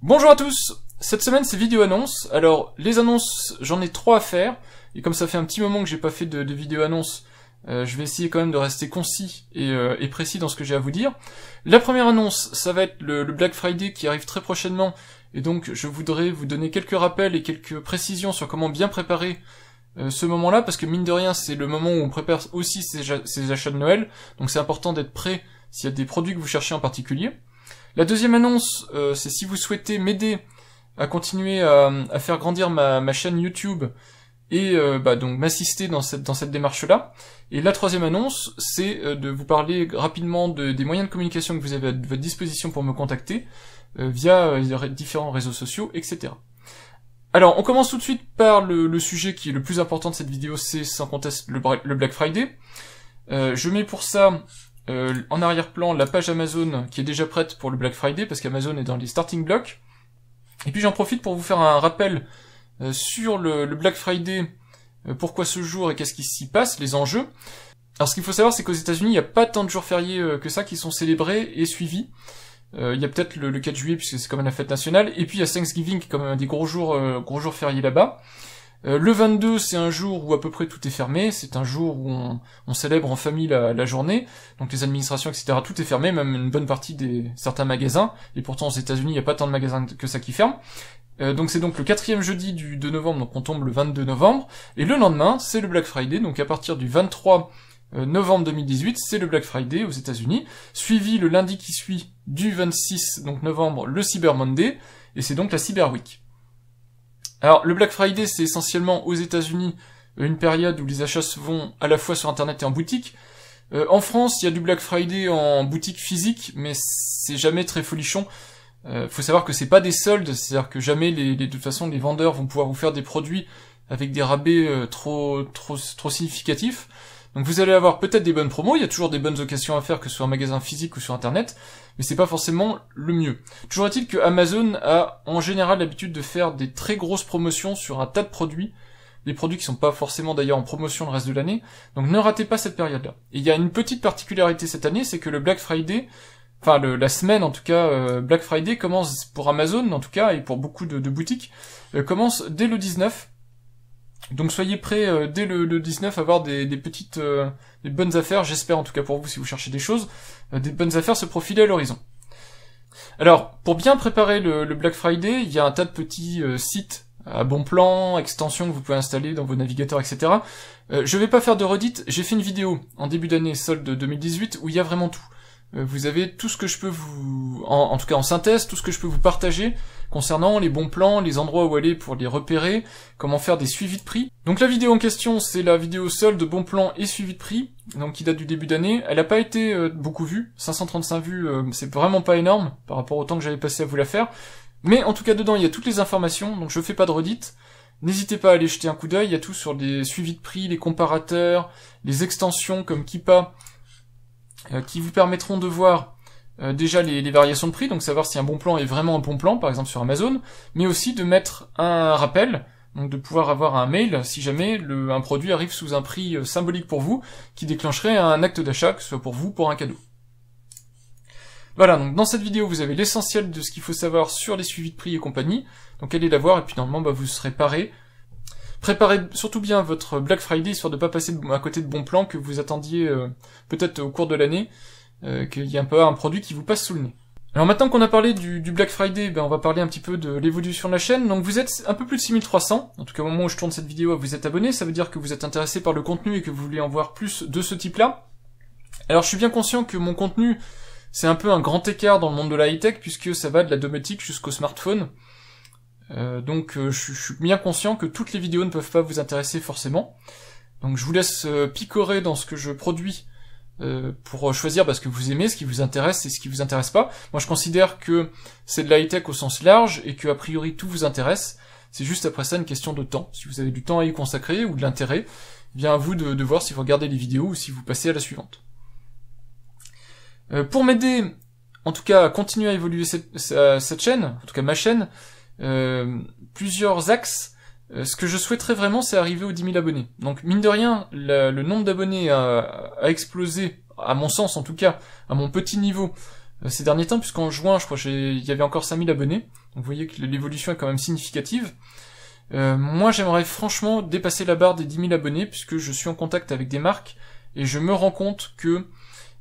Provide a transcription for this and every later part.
Bonjour à tous. Cette semaine c'est vidéo annonce. Alors les annonces, j'en ai 3 à faire, et comme ça fait un petit moment que j'ai pas fait de vidéo annonce, je vais essayer quand même de rester concis et précis dans ce que j'ai à vous dire. La première annonce, ça va être le Black Friday qui arrive très prochainement, et donc je voudrais vous donner quelques rappels et quelques précisions sur comment bien préparer ce moment-là, parce que mine de rien c'est le moment où on prépare aussi ses achats de Noël, donc c'est important d'être prêt s'il y a des produits que vous cherchez en particulier. La deuxième annonce, c'est si vous souhaitez m'aider à continuer à faire grandir ma chaîne YouTube et donc m'assister dans cette démarche-là. Et la troisième annonce, c'est de vous parler rapidement des moyens de communication que vous avez à votre disposition pour me contacter via différents réseaux sociaux, etc. Alors, on commence tout de suite par le sujet qui est le plus important de cette vidéo, c'est sans conteste le Black Friday. Je mets pour ça en arrière-plan la page Amazon qui est déjà prête pour le Black Friday, parce qu'Amazon est dans les starting blocks. Et puis j'en profite pour vous faire un rappel sur le Black Friday, pourquoi ce jour et qu'est-ce qui s'y passe, les enjeux. Alors ce qu'il faut savoir, c'est qu'aux États-Unis, il n'y a pas tant de jours fériés que ça qui sont célébrés et suivis. Il y a peut-être le 4 juillet puisque c'est quand même la fête nationale, et puis il y a Thanksgiving qui est quand même un des gros jours fériés là-bas. Le 22, c'est un jour où à peu près tout est fermé, c'est un jour où on célèbre en famille la journée, donc les administrations, etc., tout est fermé, même une bonne partie certains magasins, et pourtant aux États-Unis il n'y a pas tant de magasins que ça qui ferment. Donc c'est donc le 4e jeudi de novembre, donc on tombe le 22 novembre, et le lendemain, c'est le Black Friday, donc à partir du 23 novembre 2018, c'est le Black Friday aux États-Unis, suivi le lundi qui suit du 26 donc novembre, le Cyber Monday, et c'est donc la Cyber Week. Alors, le Black Friday, c'est essentiellement aux États-Unis une période où les achats se font à la fois sur Internet et en boutique. En France, il y a du Black Friday en boutique physique, mais c'est jamais très folichon. Faut savoir que c'est pas des soldes, c'est-à-dire que jamais de toute façon les vendeurs vont pouvoir vous faire des produits avec des rabais trop significatifs. Donc vous allez avoir peut-être des bonnes promos, il y a toujours des bonnes occasions à faire, que ce soit en magasin physique ou sur Internet, mais c'est pas forcément le mieux. Toujours est-il que Amazon a en général l'habitude de faire des très grosses promotions sur un tas de produits, des produits qui sont pas forcément d'ailleurs en promotion le reste de l'année, donc ne ratez pas cette période-là. Et il y a une petite particularité cette année, c'est que le Black Friday, enfin la semaine en tout cas, Black Friday commence pour Amazon en tout cas, et pour beaucoup de boutiques, commence dès le 19, donc soyez prêts dès le 19 à avoir des bonnes affaires, j'espère en tout cas pour vous si vous cherchez des choses, des bonnes affaires se profiler à l'horizon. Alors, pour bien préparer le Black Friday, il y a un tas de petits sites à bon plan, extensions que vous pouvez installer dans vos navigateurs, etc. Je vais pas faire de redite, j'ai fait une vidéo en début d'année solde 2018 où il y a vraiment tout. Vous avez tout ce que je peux en tout cas en synthèse, tout ce que je peux vous partager concernant les bons plans, les endroits où aller pour les repérer, comment faire des suivis de prix. Donc la vidéo en question, c'est la vidéo solde, bon plan et suivi de prix, donc qui date du début d'année. Elle n'a pas été beaucoup vue, 535 vues, c'est vraiment pas énorme par rapport au temps que j'avais passé à vous la faire. Mais en tout cas dedans il y a toutes les informations, donc je fais pas de redite. N'hésitez pas à aller jeter un coup d'œil, il y a tout sur les suivis de prix, les comparateurs, les extensions comme Keepa, qui vous permettront de voir déjà les variations de prix, donc savoir si un bon plan est vraiment un bon plan, par exemple sur Amazon, mais aussi de mettre un rappel, donc de pouvoir avoir un mail si jamais un produit arrive sous un prix symbolique pour vous, qui déclencherait un acte d'achat, que ce soit pour vous ou pour un cadeau. Voilà, donc dans cette vidéo vous avez l'essentiel de ce qu'il faut savoir sur les suivis de prix et compagnie, donc allez la voir et puis normalement vous serez paré. Préparez surtout bien votre Black Friday, histoire de pas passer à côté de bons plans que vous attendiez peut-être au cours de l'année, qu'il y ait un produit qui vous passe sous le nez. Alors maintenant qu'on a parlé du Black Friday, on va parler un petit peu de l'évolution de la chaîne. Donc vous êtes un peu plus de 6300, en tout cas au moment où je tourne cette vidéo, vous êtes abonné, ça veut dire que vous êtes intéressé par le contenu et que vous voulez en voir plus de ce type-là. Alors je suis bien conscient que mon contenu, c'est un peu un grand écart dans le monde de la high-tech, puisque ça va de la domotique jusqu'au smartphone. Donc je suis bien conscient que toutes les vidéos ne peuvent pas vous intéresser forcément. Donc je vous laisse picorer dans ce que je produis pour choisir ce que vous aimez, ce qui vous intéresse et ce qui vous intéresse pas. Moi je considère que c'est de la high-tech au sens large et que a priori tout vous intéresse. C'est juste après ça une question de temps. Si vous avez du temps à y consacrer ou de l'intérêt, bien à vous de voir si vous regardez les vidéos ou si vous passez à la suivante. Pour m'aider, en tout cas à continuer à évoluer cette chaîne, en tout cas ma chaîne, plusieurs axes. Ce que je souhaiterais vraiment, c'est arriver aux 10 000 abonnés. Donc mine de rien, le nombre d'abonnés a explosé, à mon sens en tout cas, à mon petit niveau, ces derniers temps, puisqu'en juin, je crois, il y avait encore 5000 abonnés. Donc vous voyez que l'évolution est quand même significative. Moi, j'aimerais franchement dépasser la barre des 10 000 abonnés, puisque je suis en contact avec des marques, et je me rends compte que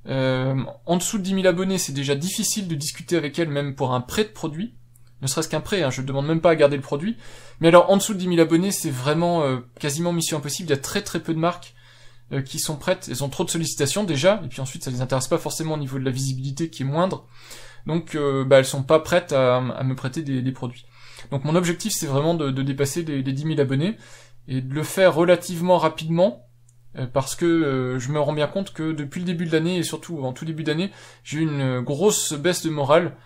en dessous de 10 000 abonnés, c'est déjà difficile de discuter avec elles, même pour un prêt de produit. Ne serait-ce qu'un prêt, hein, je ne demande même pas à garder le produit. Mais alors, en dessous de 10 000 abonnés, c'est vraiment quasiment mission impossible. Il y a très très peu de marques qui sont prêtes. Elles ont trop de sollicitations déjà, et puis ensuite, ça les intéresse pas forcément au niveau de la visibilité qui est moindre. Donc, elles sont pas prêtes à me prêter des produits. Donc, mon objectif, c'est vraiment de dépasser les 10 000 abonnés, et de le faire relativement rapidement, parce que je me rends bien compte que depuis le début de l'année, et surtout en tout début d'année, j'ai eu une grosse baisse de morale,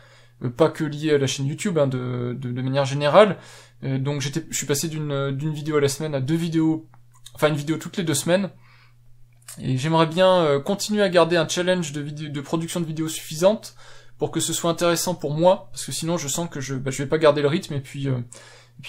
pas que liée à la chaîne YouTube, hein, de manière générale. Donc je suis passé d'une vidéo à la semaine à 2 vidéos, enfin une vidéo toutes les 2 semaines, et j'aimerais bien continuer à garder un challenge de production de vidéos suffisante pour que ce soit intéressant pour moi, parce que sinon je sens que je vais pas garder le rythme, et puis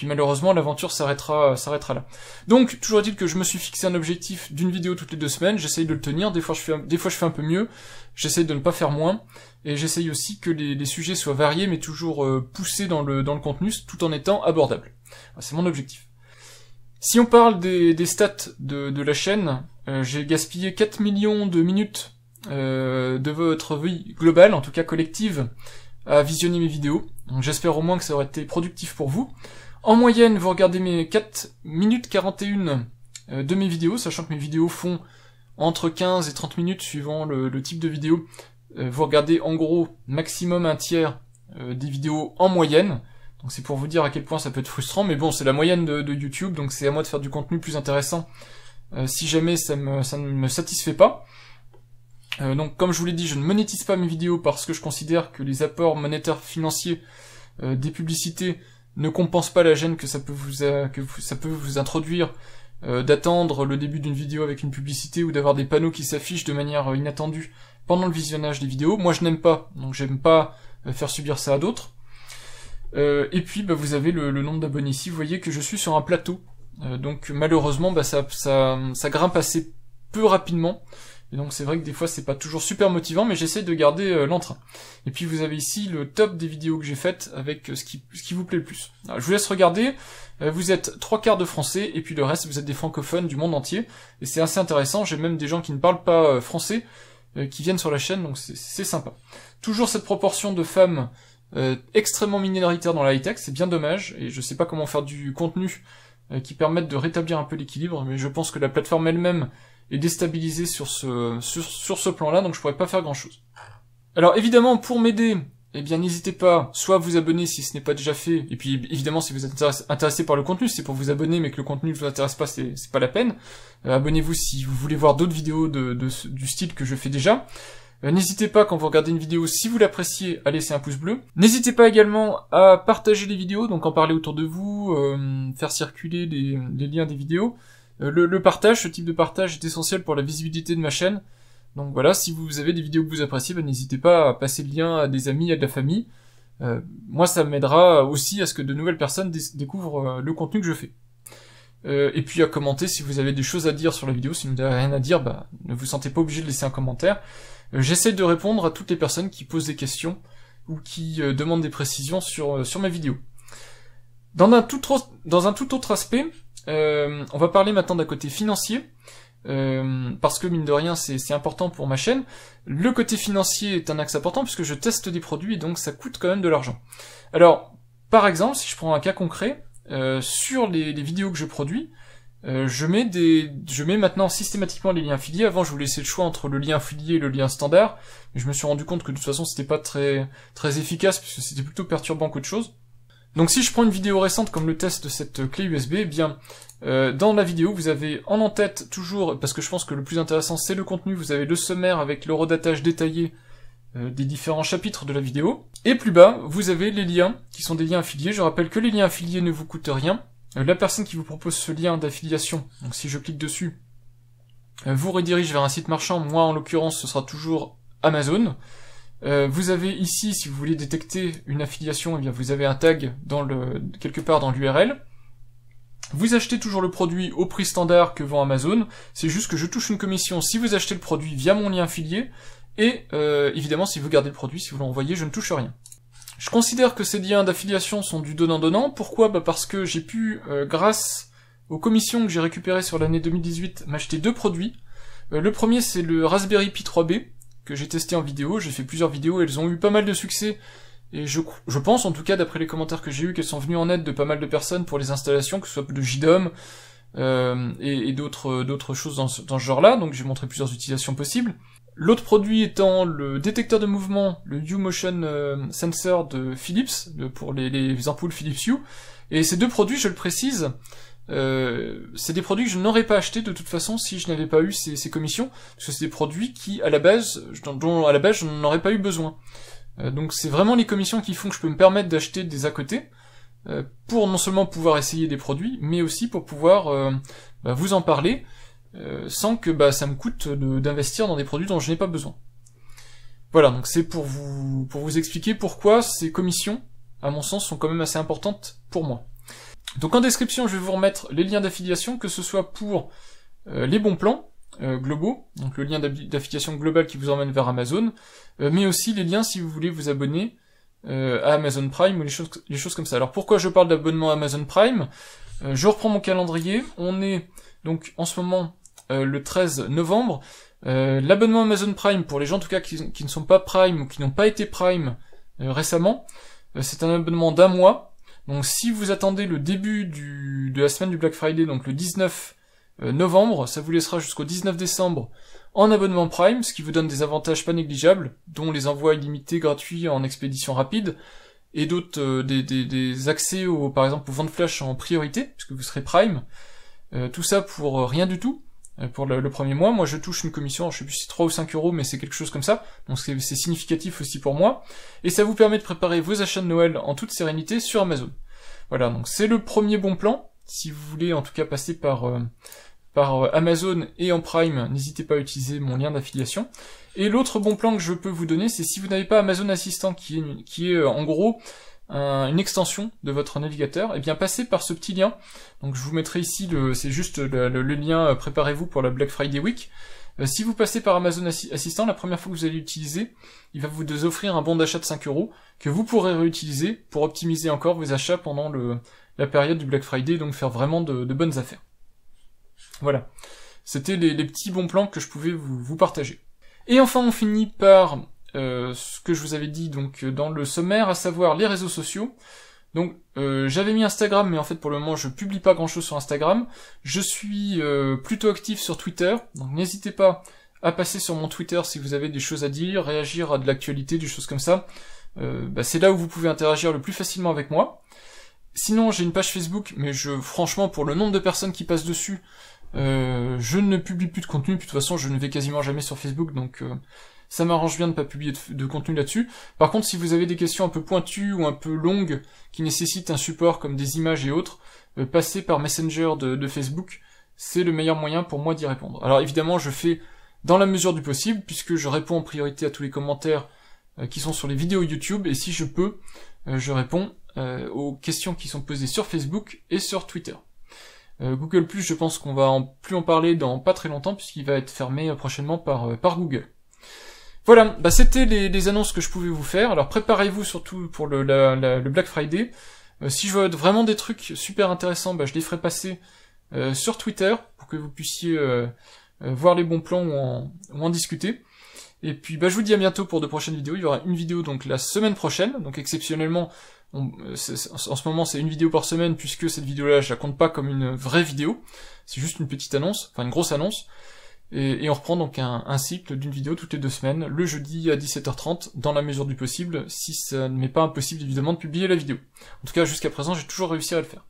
malheureusement l'aventure s'arrêtera là. Donc toujours est-il que je me suis fixé un objectif d'une vidéo toutes les 2 semaines, j'essaye de le tenir, des fois je fais un peu mieux, j'essaye de ne pas faire moins, et j'essaye aussi que les sujets soient variés mais toujours poussés dans le contenu, tout en étant abordables. C'est mon objectif. Si on parle des stats de la chaîne, j'ai gaspillé 4 millions de minutes de votre vie globale, en tout cas collective, à visionner mes vidéos. Donc j'espère au moins que ça aurait été productif pour vous. En moyenne, vous regardez mes 4 minutes 41 de mes vidéos, sachant que mes vidéos font entre 15 et 30 minutes suivant le type de vidéo. Vous regardez en gros maximum un tiers des vidéos en moyenne. Donc c'est pour vous dire à quel point ça peut être frustrant, mais bon, c'est la moyenne de YouTube, donc c'est à moi de faire du contenu plus intéressant si jamais ça ne me satisfait pas. Donc comme je vous l'ai dit, je ne monétise pas mes vidéos parce que je considère que les apports monétaires financiers des publicités ne compensent pas la gêne que ça peut vous introduire d'attendre le début d'une vidéo avec une publicité ou d'avoir des panneaux qui s'affichent de manière inattendue pendant le visionnage des vidéos. Moi je n'aime pas, donc j'aime pas faire subir ça à d'autres. Et puis vous avez le nombre d'abonnés ici, vous voyez que je suis sur un plateau. Donc malheureusement ça grimpe assez peu rapidement. Et donc c'est vrai que des fois c'est pas toujours super motivant, mais j'essaie de garder l'entrain. Et puis vous avez ici le top des vidéos que j'ai faites avec ce qui vous plaît le plus. Alors, je vous laisse regarder, vous êtes 3/4 de français, et puis le reste vous êtes des francophones du monde entier, et c'est assez intéressant, j'ai même des gens qui ne parlent pas français, qui viennent sur la chaîne, donc c'est sympa. Toujours cette proportion de femmes extrêmement minoritaire dans la high-tech, c'est bien dommage, et je sais pas comment faire du contenu qui permette de rétablir un peu l'équilibre, mais je pense que la plateforme elle-même est déstabilisée sur ce plan-là, donc je pourrais pas faire grand-chose. Alors évidemment, pour m'aider, eh bien n'hésitez pas, soit à vous abonner si ce n'est pas déjà fait, et puis évidemment si vous êtes intéressé par le contenu, si c'est pour vous abonner mais que le contenu ne vous intéresse pas, c'est pas la peine. Abonnez-vous si vous voulez voir d'autres vidéos du style que je fais déjà. N'hésitez pas, quand vous regardez une vidéo, si vous l'appréciez, à laisser un pouce bleu. N'hésitez pas également à partager les vidéos, donc en parler autour de vous, faire circuler les liens des vidéos. Le partage, ce type de partage est essentiel pour la visibilité de ma chaîne. Donc voilà, si vous avez des vidéos que vous appréciez, n'hésitez pas à passer le lien à des amis, à de la famille. Moi, ça m'aidera aussi à ce que de nouvelles personnes découvrent le contenu que je fais. Et puis à commenter si vous avez des choses à dire sur la vidéo. Si vous n'avez rien à dire, ne vous sentez pas obligé de laisser un commentaire. J'essaie de répondre à toutes les personnes qui posent des questions ou qui demandent des précisions sur mes vidéos. Dans un tout autre aspect, on va parler maintenant d'un côté financier, parce que mine de rien c'est important pour ma chaîne. Le côté financier est un axe important puisque je teste des produits et donc ça coûte quand même de l'argent. Alors par exemple, si je prends un cas concret, sur les vidéos que je produis, je mets maintenant systématiquement les liens affiliés. Avant je vous laissais le choix entre le lien affilié et le lien standard, mais je me suis rendu compte que de toute façon c'était pas très efficace puisque c'était plutôt perturbant qu'autre chose. Donc si je prends une vidéo récente comme le test de cette clé USB, eh bien dans la vidéo vous avez en tête toujours, parce que je pense que le plus intéressant c'est le contenu, vous avez le sommaire avec l'horodatage détaillé des différents chapitres de la vidéo, et plus bas vous avez les liens qui sont des liens affiliés. Je rappelle que les liens affiliés ne vous coûtent rien. La personne qui vous propose ce lien d'affiliation, donc si je clique dessus, vous redirige vers un site marchand. Moi en l'occurrence ce sera toujours Amazon. Vous avez ici, si vous voulez détecter une affiliation, eh bien vous avez un tag quelque part dans l'URL. Vous achetez toujours le produit au prix standard que vend Amazon, c'est juste que je touche une commission si vous achetez le produit via mon lien affilié, et évidemment si vous gardez le produit, si vous l'envoyez, je ne touche rien. Je considère que ces liens d'affiliation sont du donnant-donnant. Pourquoi? Parce que j'ai pu, grâce aux commissions que j'ai récupérées sur l'année 2018, m'acheter 2 produits. Le premier, c'est le Raspberry Pi 3B, que j'ai testé en vidéo. J'ai fait plusieurs vidéos, elles ont eu pas mal de succès. Et je pense, en tout cas, d'après les commentaires que j'ai eus, qu'elles sont venues en aide de pas mal de personnes pour les installations, que ce soit de JDOM, et d'autres choses dans ce genre-là. Donc j'ai montré plusieurs utilisations possibles. L'autre produit étant le détecteur de mouvement, le U-Motion Sensor de Philips, pour les ampoules Philips Hue. Et ces 2 produits, je le précise, c'est des produits que je n'aurais pas achetés de toute façon si je n'avais pas eu ces commissions, parce que c'est des produits qui, dont à la base, je n'en aurais pas eu besoin. Donc c'est vraiment les commissions qui font que je peux me permettre d'acheter des à côté, pour non seulement pouvoir essayer des produits, mais aussi pour pouvoir vous en parler, sans que ça me coûte d'investir dans des produits dont je n'ai pas besoin. Voilà, donc c'est pour vous expliquer pourquoi ces commissions, à mon sens, sont quand même assez importantes pour moi. Donc en description, je vais vous remettre les liens d'affiliation, que ce soit pour les bons plans globaux, donc le lien d'affiliation global qui vous emmène vers Amazon, mais aussi les liens si vous voulez vous abonner à Amazon Prime ou les choses comme ça. Alors pourquoi je parle d'abonnement à Amazon Prime? Je reprends mon calendrier, on est donc en ce moment le 13 novembre. L'abonnement Amazon Prime, pour les gens en tout cas qui ne sont pas Prime ou qui n'ont pas été Prime récemment, c'est un abonnement d'1 mois. Donc si vous attendez le début de la semaine du Black Friday, donc le 19 novembre, ça vous laissera jusqu'au 19 décembre en abonnement Prime, ce qui vous donne des avantages pas négligeables, dont les envois illimités gratuits en expédition rapide, et d'autres des accès par exemple aux ventes flash en priorité, puisque vous serez Prime. Tout ça pour rien du tout. Pour le premier mois, moi je touche une commission, je sais plus si c'est 3 ou 5 euros, mais c'est quelque chose comme ça, donc c'est significatif aussi pour moi, et ça vous permet de préparer vos achats de Noël en toute sérénité sur Amazon. Voilà, donc c'est le premier bon plan, si vous voulez en tout cas passer par Amazon et en Prime, n'hésitez pas à utiliser mon lien d'affiliation. Et l'autre bon plan que je peux vous donner, c'est si vous n'avez pas Amazon Assistant, qui est en gros une extension de votre navigateur, et bien passez par ce petit lien. Donc je vous mettrai ici, c'est juste le lien préparez-vous pour la Black Friday Week. Si vous passez par Amazon Assistant, la première fois que vous allez l'utiliser, il va vous offrir un bon d'achat de 5 euros que vous pourrez réutiliser pour optimiser encore vos achats pendant la période du Black Friday, donc faire vraiment de bonnes affaires. Voilà, c'était les petits bons plans que je pouvais vous partager. Et enfin on finit par ce que je vous avais dit donc dans le sommaire, à savoir les réseaux sociaux. Donc j'avais mis Instagram, mais en fait pour le moment je publie pas grand chose sur Instagram. Je suis plutôt actif sur Twitter, donc n'hésitez pas à passer sur mon Twitter si vous avez des choses à dire, réagir à de l'actualité, des choses comme ça. C'est là où vous pouvez interagir le plus facilement avec moi. Sinon j'ai une page Facebook, mais franchement pour le nombre de personnes qui passent dessus, je ne publie plus de contenu, puis de toute façon je ne vais quasiment jamais sur Facebook, donc ça m'arrange bien de ne pas publier de contenu là-dessus. Par contre, si vous avez des questions un peu pointues ou un peu longues, qui nécessitent un support comme des images et autres, passez par Messenger de Facebook, c'est le meilleur moyen pour moi d'y répondre. Alors évidemment, je fais dans la mesure du possible, puisque je réponds en priorité à tous les commentaires qui sont sur les vidéos YouTube, et si je peux, je réponds aux questions qui sont posées sur Facebook et sur Twitter. Google+, je pense qu'on va plus en parler dans pas très longtemps, puisqu'il va être fermé prochainement par Google. Voilà, c'était les annonces que je pouvais vous faire. Alors préparez-vous surtout pour le Black Friday. Si je vois vraiment des trucs super intéressants, je les ferai passer sur Twitter, pour que vous puissiez voir les bons plans ou en discuter. Et puis je vous dis à bientôt pour de prochaines vidéos. Il y aura une vidéo donc la semaine prochaine, donc exceptionnellement, en ce moment c'est une vidéo par semaine, puisque cette vidéo-là je la compte pas comme une vraie vidéo, c'est juste une petite annonce, enfin une grosse annonce. Et on reprend donc un cycle d'une vidéo toutes les 2 semaines, le jeudi à 17h30, dans la mesure du possible, si ça ne m'est pas impossible évidemment de publier la vidéo. En tout cas, jusqu'à présent, j'ai toujours réussi à le faire.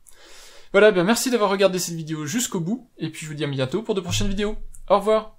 Voilà, merci d'avoir regardé cette vidéo jusqu'au bout, et puis je vous dis à bientôt pour de prochaines vidéos. Au revoir!